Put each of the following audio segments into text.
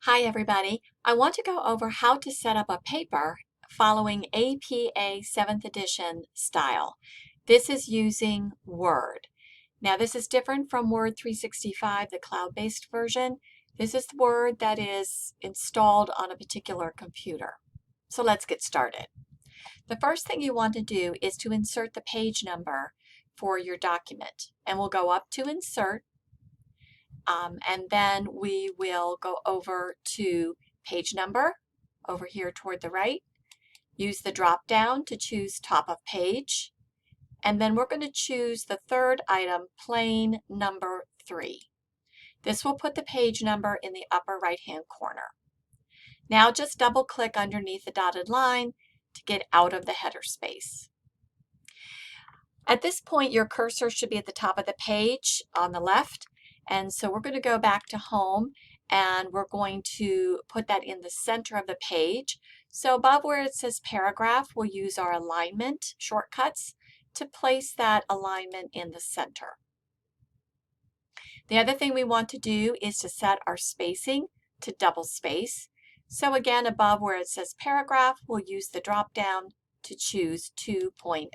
Hi everybody. I want to go over how to set up a paper following APA 7th edition style. This is using Word. Now this is different from Word 365, the cloud-based version. This is the Word that is installed on a particular computer. So let's get started. The first thing you want to do is to insert the page number for your document. And we'll go up to Insert, and then we will go over to page number over here toward the right. Use the drop down to choose top of page. And then we're going to choose the third item, plain number 3. This will put the page number in the upper right hand corner. Now just double click underneath the dotted line to get out of the header space. At this point, your cursor should be at the top of the page on the left. And so we're going to go back to home and we're going to put that in the center of the page. So above where it says paragraph, we'll use our alignment shortcuts to place that alignment in the center. The other thing we want to do is to set our spacing to double space. So again, above where it says paragraph, we'll use the drop down to choose 2.0.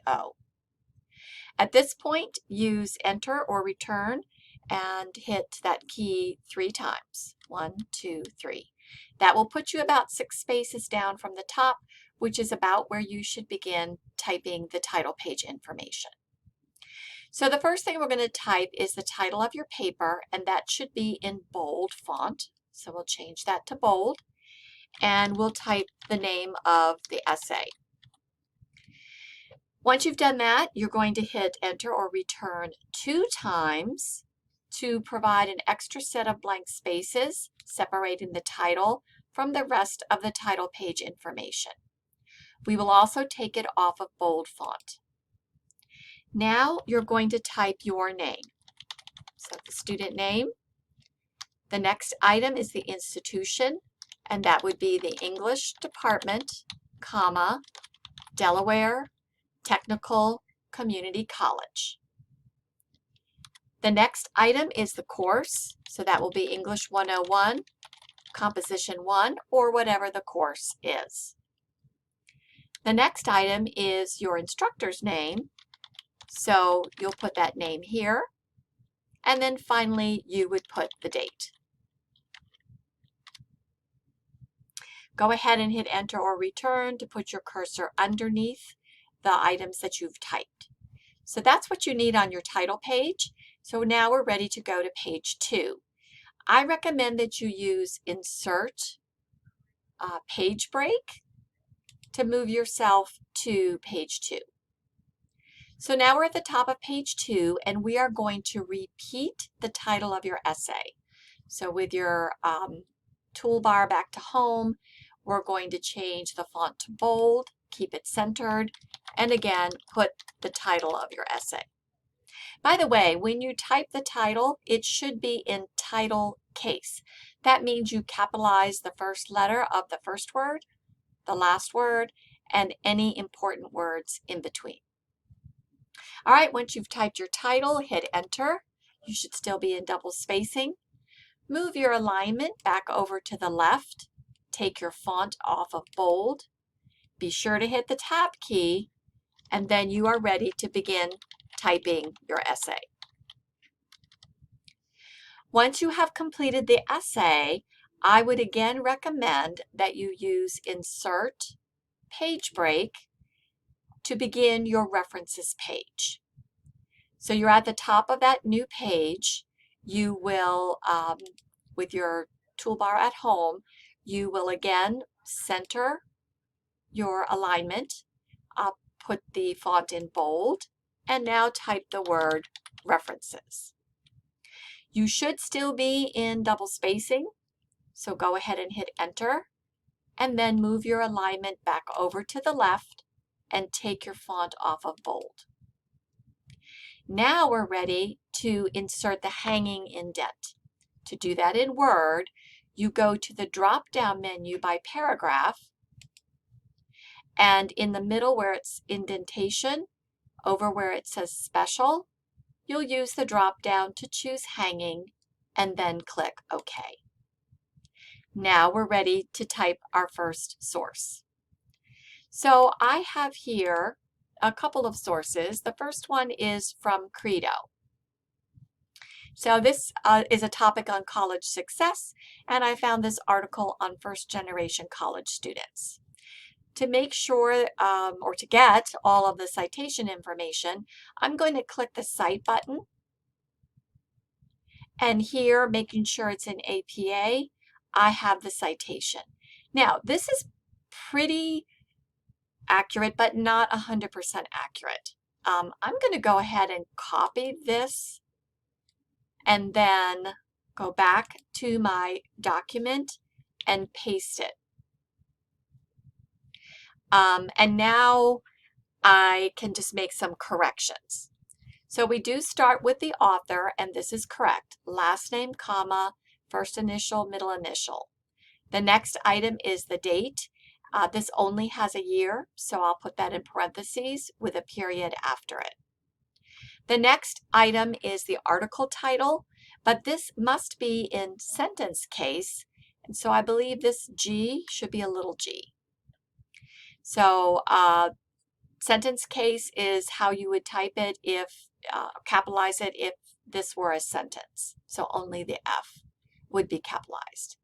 At this point, use enter or return and hit that key 3 times. 1, 2, 3. That will put you about 6 spaces down from the top, which is about where you should begin typing the title page information. So the first thing we're going to type is the title of your paper, and that should be in bold font. So we'll change that to bold, and we'll type the name of the essay. Once you've done that, you're going to hit enter or return 2 times to provide an extra set of blank spaces separating the title from the rest of the title page information. We will also take it off of bold font. Now you're going to type your name. So the student name. The next item is the institution, and that would be the English Department, comma, Delaware Technical Community College. The next item is the course, so that will be English 101, Composition 1, or whatever the course is. The next item is your instructor's name, so you'll put that name here, and then finally you would put the date. Go ahead and hit enter or return to put your cursor underneath the items that you've typed. So that's what you need on your title page. So now we're ready to go to page 2. I recommend that you use Insert Page Break to move yourself to page 2. So now we're at the top of page 2, and we are going to repeat the title of your essay. So with your toolbar back to home, we're going to change the font to bold, keep it centered, and again, put the title of your essay. By the way, when you type the title, it should be in title case. That means you capitalize the first letter of the first word, the last word, and any important words in between. All right, once you've typed your title, hit enter. You should still be in double spacing. Move your alignment back over to the left. Take your font off of bold. Be sure to hit the tab key, and then you are ready to begin typing your essay. Once you have completed the essay, I would again recommend that you use Insert Page Break to begin your references page. So you're at the top of that new page. You will, with your toolbar at home, you will again center your alignment, put the font in bold, and now type the word references. You should still be in double spacing, so go ahead and hit enter, and then move your alignment back over to the left and take your font off of bold. Now we're ready to insert the hanging indent. To do that in Word, you go to the drop-down menu by paragraph, and in the middle where it's indentation, over where it says special, you'll use the drop-down to choose hanging and then click OK. Now we're ready to type our first source. So I have here a couple of sources. The first one is from Credo. So this is a topic on college success, and I found this article on first-generation college students. To make sure or to get all of the citation information, I'm going to click the Cite button. And here, making sure it's in APA, I have the citation. Now, this is pretty accurate, but not 100% accurate. I'm going to go ahead and copy this and then go back to my document and paste it. And now I can just make some corrections. So we do start with the author, and this is correct. Last name, comma, first initial, middle initial. The next item is the date. This only has a year, so I'll put that in parentheses with a period after it. The next item is the article title, but this must be in sentence case, and so I believe this G should be a little g. So sentence case is how you would type it if, capitalize it if this were a sentence. So only the F would be capitalized.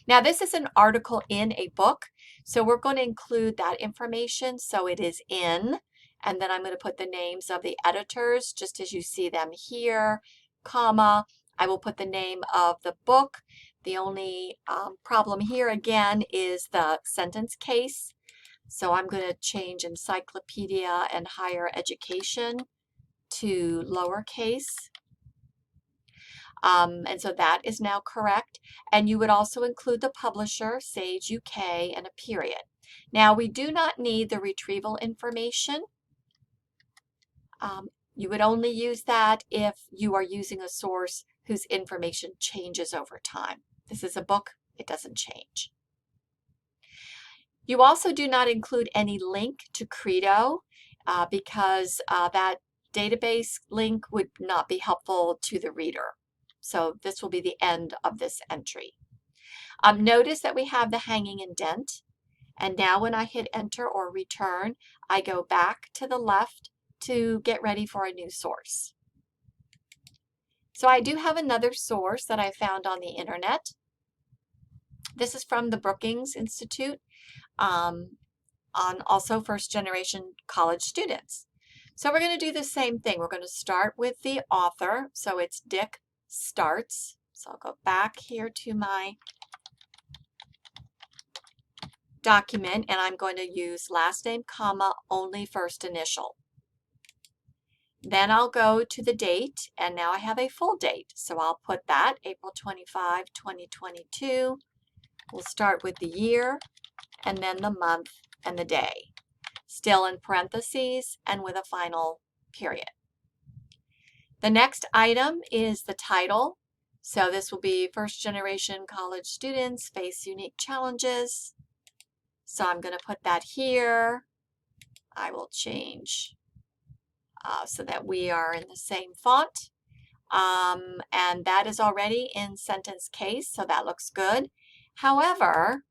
Now this is an article in a book, so we're going to include that information so it is in, and then I'm going to put the names of the editors just as you see them here, comma. I will put the name of the book. The only problem here again is the sentence case. So I'm going to change encyclopedia and higher education to lowercase. And so that is now correct. And you would also include the publisher, Sage UK, and a period. Now we do not need the retrieval information. You would only use that if you are using a source whose information changes over time. This is a book, it doesn't change. You also do not include any link to Credo because that database link would not be helpful to the reader. So this will be the end of this entry. Notice that we have the hanging indent. And now when I hit enter or return, I go back to the left to get ready for a new source. So I do have another source that I found on the internet. This is from the Brookings Institute on also first-generation college students. So we're going to do the same thing. We're going to start with the author. So it's Dick Starts. So I'll go back here to my document, and I'm going to use last name, comma, only first initial. Then I'll go to the date, and now I have a full date. So I'll put that, April 25, 2022. We'll start with the year, and then the month and the day. Still in parentheses and with a final period. The next item is the title. So this will be first generation college students face unique challenges. So I'm going to put that here. I will change so that we are in the same font. And that is already in sentence case, so that looks good. However,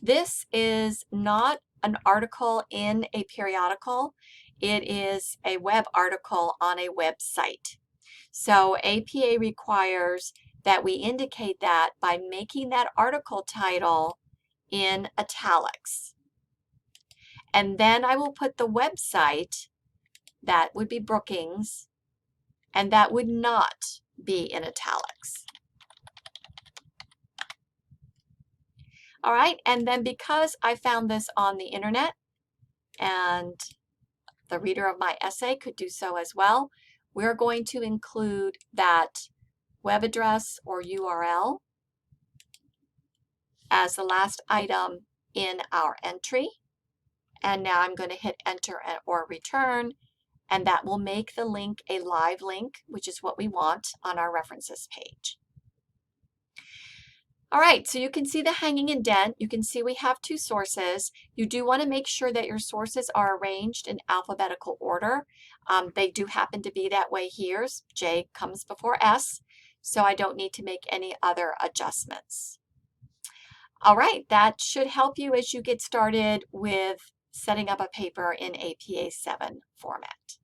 this is not an article in a periodical. It is a web article on a website. So APA requires that we indicate that by making that article title in italics. And then I will put the website, that would be Brookings, and that would not be in italics. All right, and then because I found this on the internet, and the reader of my essay could do so as well, we're going to include that web address or URL as the last item in our entry. And now I'm going to hit enter or return, and that will make the link a live link, which is what we want on our references page. All right, so you can see the hanging indent. You can see we have two sources. You do want to make sure that your sources are arranged in alphabetical order. They do happen to be that way here. J comes before S, so I don't need to make any other adjustments. All right, that should help you as you get started with setting up a paper in APA 7 format.